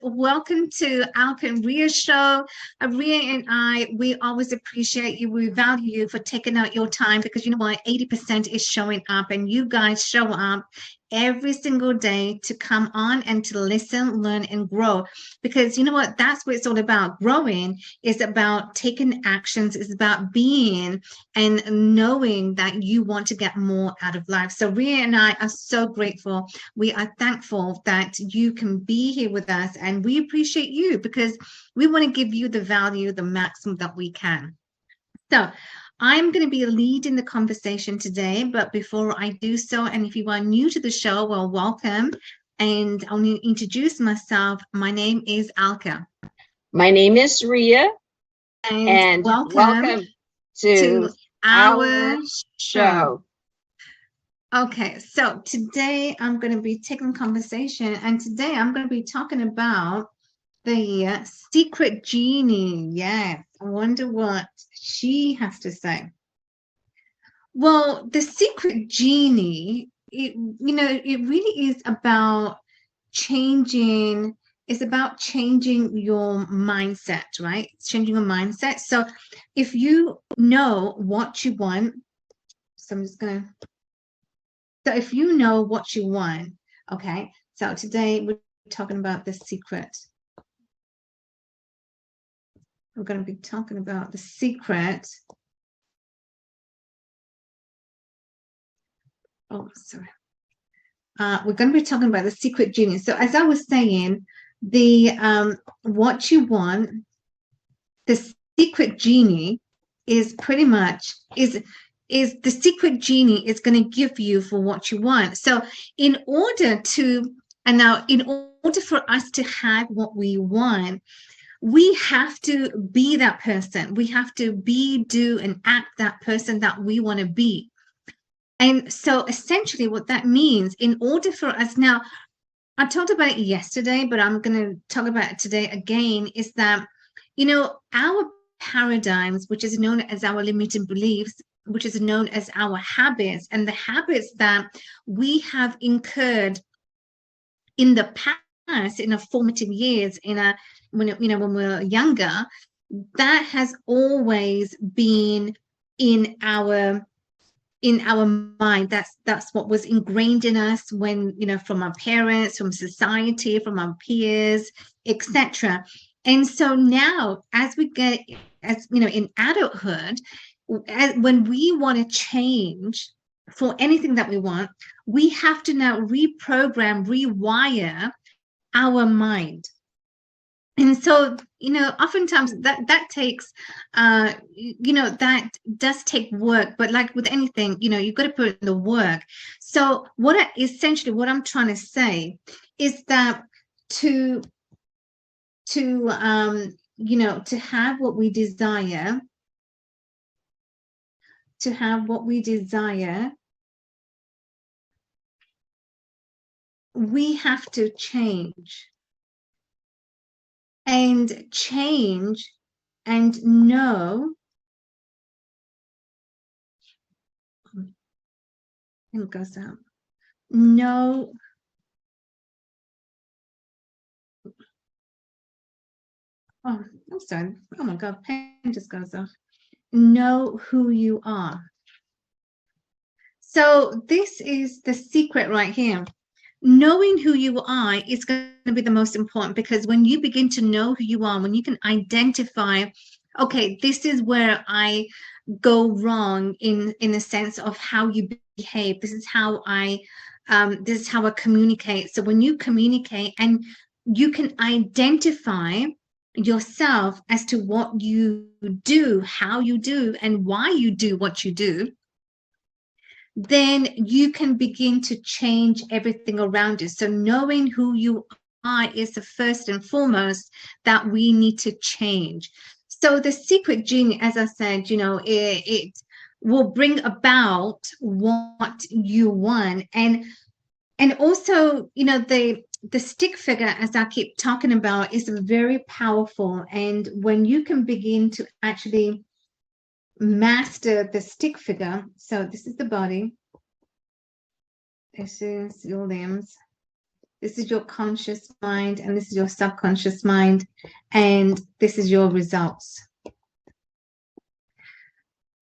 welcome to 𝗥𝗵𝗲 show. Ria and I, we always appreciate you. We value you for taking out your time because you know what, 80% is showing up, and you guys show up every single day to come on and to listen, learn, and grow. Because you know what, that's what it's all about. Growing is about taking actions, it's about being and knowing that you want to get more out of life. So Ria and I are so grateful. We are thankful that you can be here with us, and we appreciate you because we want to give you the value, the maximum that we can. So I'm going to be leading the conversation today, but before I do so, and if you are new to the show, well, welcome. And I'll introduce myself. My name is 𝗥𝗵𝗲. My name is Ria, and welcome to our show. Okay, so today I'm going to be taking conversation, and today I'm going to be talking about the secret genie. Yes, I wonder what she has to say. Well, the secret genie, it really is about changing. It's about changing your mindset, right? It's changing your mindset. So if you know what you want, so if you know what you want, okay, so today we're talking about the secret. We're going to be talking about the secret. Oh, sorry. We're going to be talking about the secret genie. So as I was saying, the what you want, the secret genie is pretty much is the secret genie is going to give you for what you want. So in order for us to have what we want, we have to be that person. We have to be, do, and act that person that we want to be. And so essentially what that means, in order for us, now I talked about it yesterday, but I'm going to talk about it today again, is that, you know, our paradigms, which is known as our limiting beliefs, which is known as our habits, and the habits that we have incurred in the past, in our formative years, when we're younger, that has always been in our mind. That's what was ingrained in us when, from our parents, from society, from our peers, etc. And so now, as in adulthood, when we want to change for anything that we want, we have to now reprogram, rewire our mind. And so, oftentimes that takes, that does take work, but like with anything, you've got to put in the work. So what I'm trying to say is that to have what we desire, we have to change. And change and know, and it goes out, know, oh, I'm sorry, oh my God, pen just goes off. Know who you are. So this is the secret right here. Knowing who you are is going to be the most important, because when you begin to know who you are, when you can identify, okay, this is where I go wrong in the sense of how you behave. This is how I communicate. So when you communicate and you can identify yourself as to what you do, how you do, and why you do what you do, then you can begin to change everything around you. So knowing who you are is the first and foremost that we need to change. So the secret genie, as I said, it will bring about what you want. And also, the stick figure, as I keep talking about, is very powerful. And when you can begin to actually master the stick figure, so this is the body, this is your limbs, This is your conscious mind, and this is your subconscious mind, and this is your results.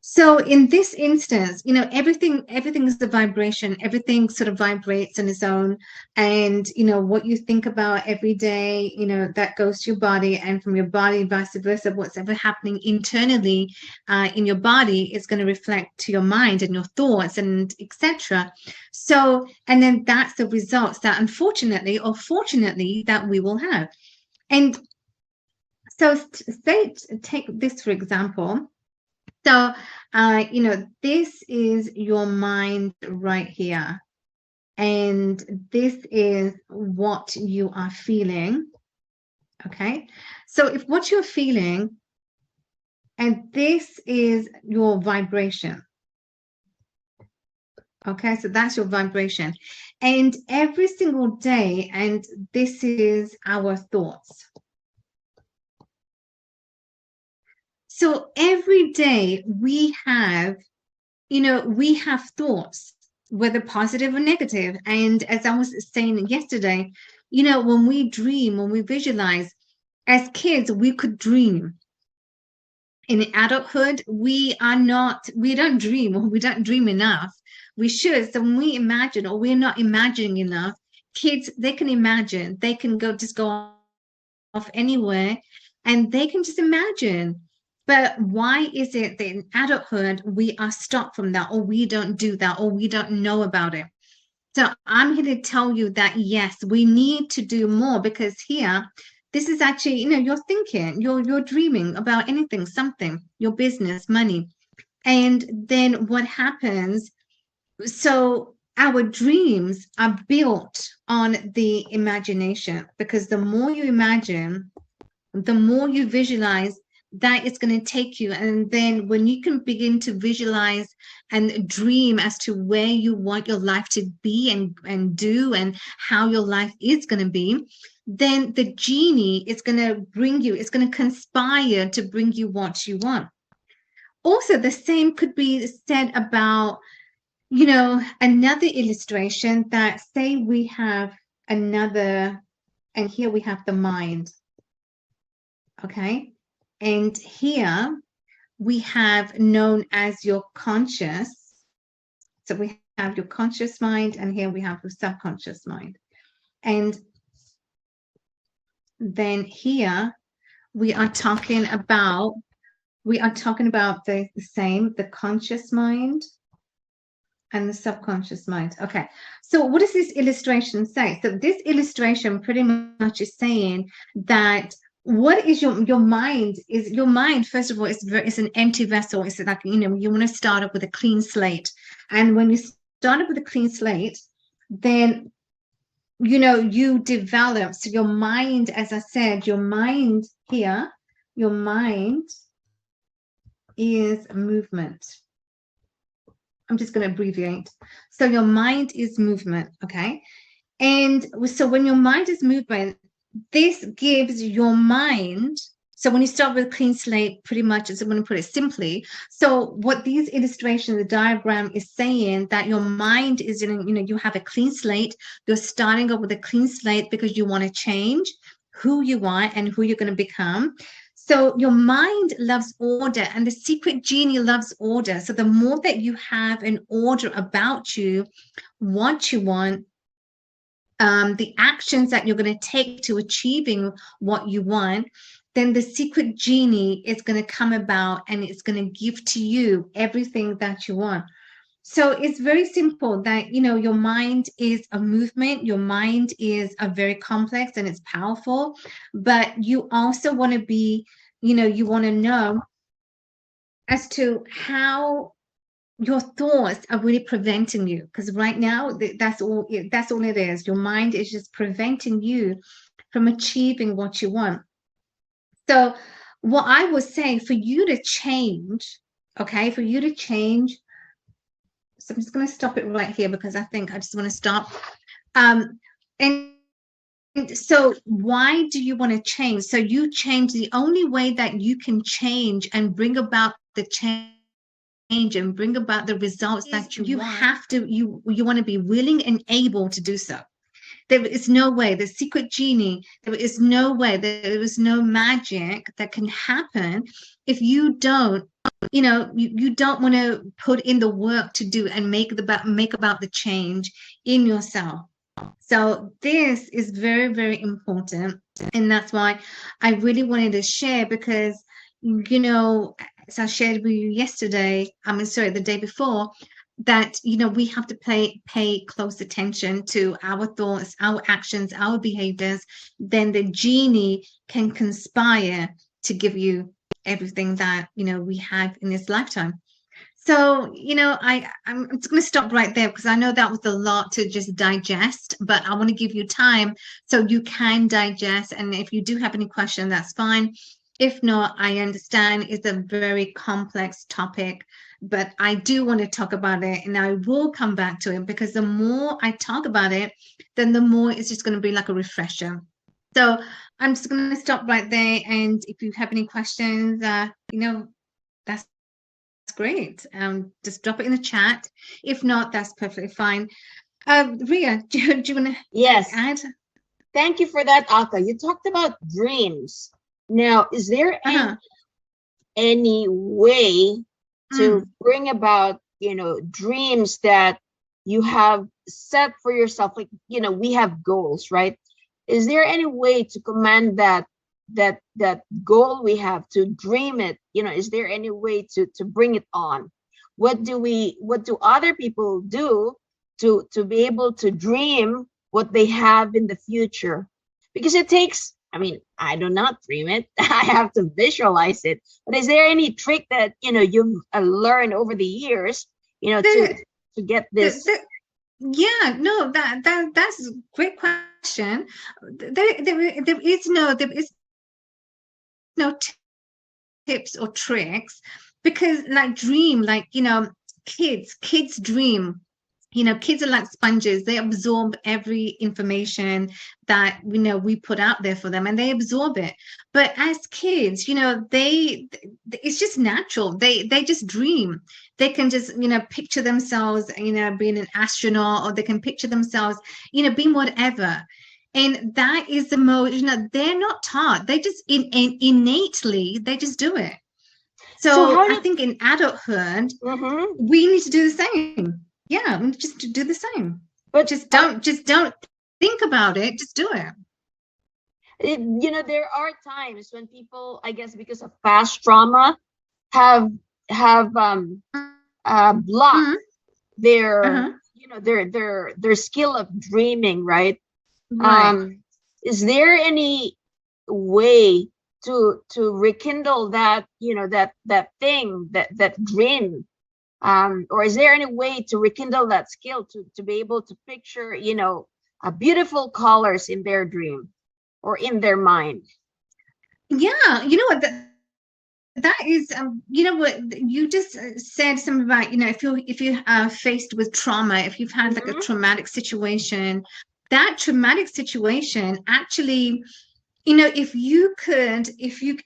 So in this instance, you know, everything is the vibration. Everything sort of vibrates on its own. And, you know, what you think about every day, you know, that goes to your body, and from your body, vice versa, what's ever happening internally in your body is going to reflect to your mind and your thoughts and etc. So, and then that's the results that unfortunately or fortunately that we will have. And so say, take this for example. So, you know, this is your mind right here. And this is what you are feeling. Okay. So if what you're feeling, and this is your vibration. Okay. So that's your vibration. And every single day, and this is our thoughts. So every day we have, you know, we have thoughts, whether positive or negative. And as I was saying yesterday, you know, when we dream, when we visualize, as kids, we could dream. In adulthood, we don't dream, or we don't dream enough. We should. So when we imagine, or we're not imagining enough, kids, they can imagine. They can just go off anywhere, and they can just imagine. But why is it that in adulthood, we are stopped from that, or we don't do that, or we don't know about it? So I'm here to tell you that, yes, we need to do more, because here, this is actually, you know, you're thinking, you're dreaming about anything, something, your business, money. And then what happens? So our dreams are built on the imagination, because the more you imagine, the more you visualize, that it's going to take you. And then when you can begin to visualize and dream as to where you want your life to be and do, and how your life is going to be, then the genie is going to bring you, it's going to conspire to bring you what you want. Also, the same could be said about, you know, another illustration, that say we have another, and here we have the mind. Okay. And here we have known as your conscious. So we have your conscious mind, and here we have your subconscious mind. And then here we are talking about the same, the conscious mind and the subconscious mind. Okay, so what does this illustration say? So this illustration pretty much is saying that what is your mind? Is your mind, first of all, it's an empty vessel. It's like, you know, you want to start up with a clean slate. And when you start up with a clean slate, then, you know, you develop. So your mind, as I said, your mind here, your mind is movement. I'm just going to abbreviate. So your mind is movement, okay? And so when your mind is movement, this gives your mind, so when you start with a clean slate, pretty much, I'm going to put it simply. So what these illustrations, the diagram is saying, that your mind is in, you know, you have a clean slate. You're starting up with a clean slate because you want to change who you are and who you're going to become. So your mind loves order, and the secret genie loves order. So the more that you have an order about you, what you want, the actions that you're going to take to achieving what you want, then the secret genie is going to come about, and it's going to give to you everything that you want. So it's very simple, that, you know, your mind is a movement. Your mind is a very complex, and it's powerful, but you also want to be, you know, you want to know as to how your thoughts are really preventing you, because right now that's all it is. Your mind is just preventing you from achieving what you want. So what I would say, for you to change, okay, for you to change, so I'm just going to stop it right here, because I think I just want to stop. And so why do you want to change? So you change, the only way that you can change and bring about the change and bring about the results that you have to, you want to be willing and able to do so. There is no way, the secret genie, there is no way, there is no magic that can happen if you don't, you don't want to put in the work to do and make about the change in yourself. So this is very, very important. And that's why I really wanted to share, because, as I shared with you yesterday, the day before, that, we have to pay close attention to our thoughts, our actions, our behaviors. Then the genie can conspire to give you everything that, we have in this lifetime. So, I'm just going to stop right there, because I know that was a lot to just digest, but I want to give you time so you can digest. And if you do have any question, that's fine. If not, I understand it's a very complex topic, but I do want to talk about it, and I will come back to it, because the more I talk about it, then the more it's just going to be like a refresher. So I'm just going to stop right there. And if you have any questions, that's great. Just drop it in the chat. If not, that's perfectly fine. Ria, do you want to add? Thank you for that, Aka. You talked about dreams. Now, is there any way to bring about, dreams that you have set for yourself? Like, we have goals, right? Is there any way to command that goal we have, to dream it? Is there any way to bring it on? What do other people do to be able to dream what they have in the future? Because it takes, I do not dream it. I have to visualize it. But is there any trick that you've learned over the years, to get this? Yeah, no, that's a great question. There is no tips or tricks, because kids dream. Kids are like sponges. They absorb every information that we put out there for them, and they absorb it. But as kids, it's just natural. They just dream. They can just picture themselves being an astronaut, or they can picture themselves being whatever. And that is the most, they're not taught. They just innately, they just do it. So I think in adulthood, we need to do the same. Yeah, just to do the same. But just don't think about it. Just do it. There are times when people, I guess, because of past trauma, have blocked their their skill of dreaming, right? Is there any way to rekindle that that thing, that dream? Or is there any way to rekindle that skill to be able to picture, beautiful colors in their dream or in their mind? Yeah, you know what, that is, what you just said something about, if you are faced with trauma, if you've had like a traumatic situation, that traumatic situation actually, if you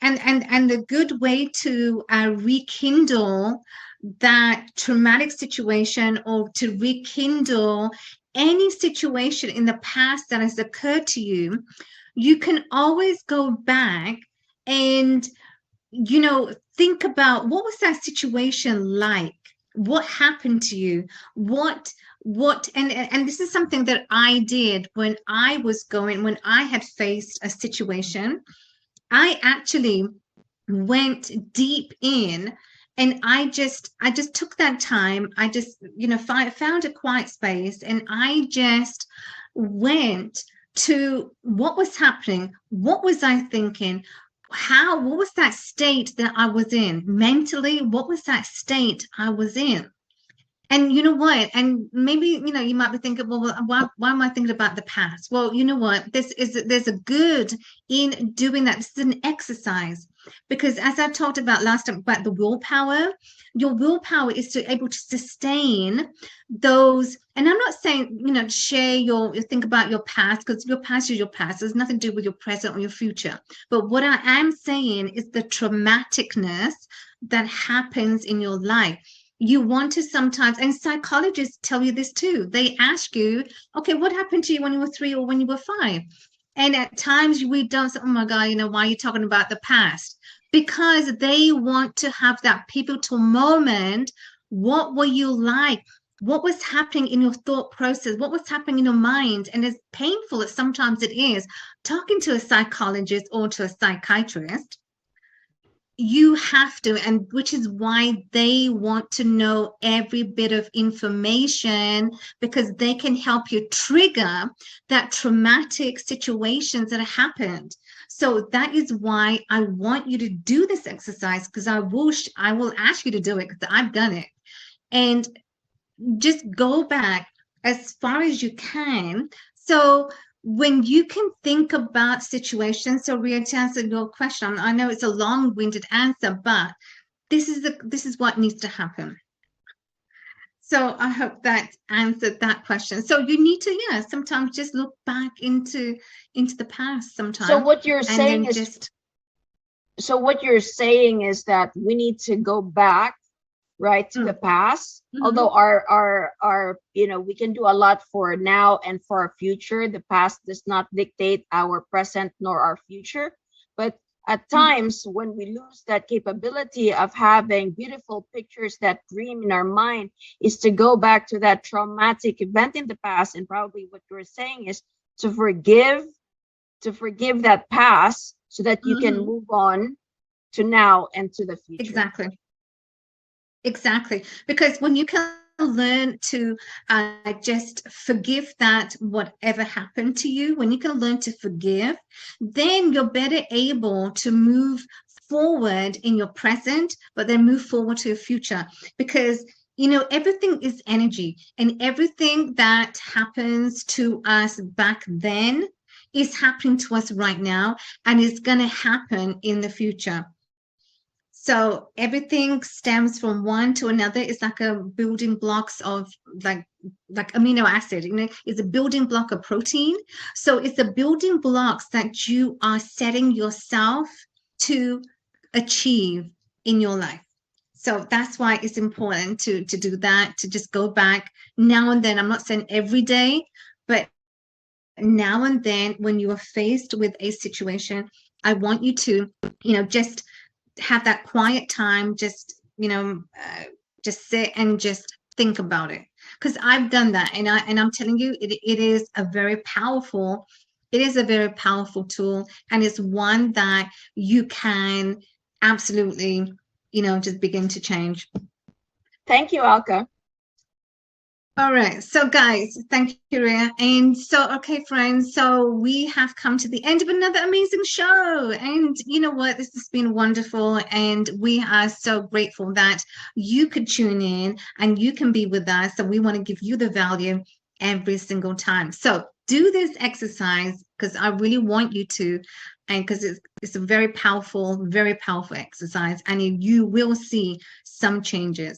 and the good way to rekindle that traumatic situation, or to rekindle any situation in the past that has occurred to you, you can always go back and think about, what was that situation like? What happened to you? And this is something that I did when I had faced a situation. I actually went deep in, and I just took that time. I just, found a quiet space, and I just went to what was happening. What was I thinking? What was that state that I was in mentally? What was that state I was in? And you know what? And maybe, you might be thinking, well, why am I thinking about the past? Well, you know what? There's a good in doing that. This is an exercise, because as I talked about last time about the willpower, your willpower is to able to sustain those. And I'm not saying, share think about your past, because your past is your past. There's nothing to do with your present or your future. But what I am saying is the traumaticness that happens in your life. you want to sometimes, and psychologists tell you this too, they ask you, okay, what happened to you when you were 3 or when you were 5? And at times we don't say, oh my God, you know, why are you talking about the past? Because they want to have that pivotal moment. What were you like? What was happening in your thought process? What was happening in your mind? And as painful as sometimes it is, talking to a psychologist or to a psychiatrist, you have to, and which is why they want to know every bit of information, because they can help you trigger that traumatic situations that have happened. So that is why I want you to do this exercise, because I will ask you to do it, because I've done it. And just go back as far as you can. So when you can think about situations, so Ria, to answer your question, I know it's a long-winded answer, but this is what needs to happen. So I hope that answered that question. So you need to, yeah, sometimes just look back into the past sometimes. So what you're saying is, just, so what you're saying is that we need to go back, right, to the past. Although our you know, we can do a lot for now and for our future. The past does not dictate our present nor our future, but at times when we lose that capability of having beautiful pictures that dream in our mind, is to go back to that traumatic event in the past. And probably what you're saying is to forgive that past, so that you can move on to now and to the future. Exactly. Because when you can learn to just forgive that whatever happened to you, when you can learn to forgive, then you're better able to move forward in your present, but then move forward to your future. Because, you know, everything is energy, and everything that happens to us back then is happening to us right now, and is going to happen in the future. So everything stems from one to another. It's like a building blocks of like amino acid, you know, it's a building block of protein. So it's the building blocks that you are setting yourself to achieve in your life. So that's why it's important to do that, to just go back now and then. I'm not saying every day, but now and then when you are faced with a situation, I want you to, you know, just have that quiet time, just, you know, just sit and just think about it. Because I've done that, and I'm telling you, it is a very powerful tool, and it's one that you can absolutely, you know, just begin to change. Thank you, 𝗥𝗵𝗲. All right, so guys, thank you, Ria. And so, okay, friends, so we have come to the end of another amazing show. And you know what? This has been wonderful. And we are so grateful that you could tune in and you can be with us. So we want to give you the value every single time. So do this exercise, because I really want you to, and because it's a very powerful exercise, and you will see some changes.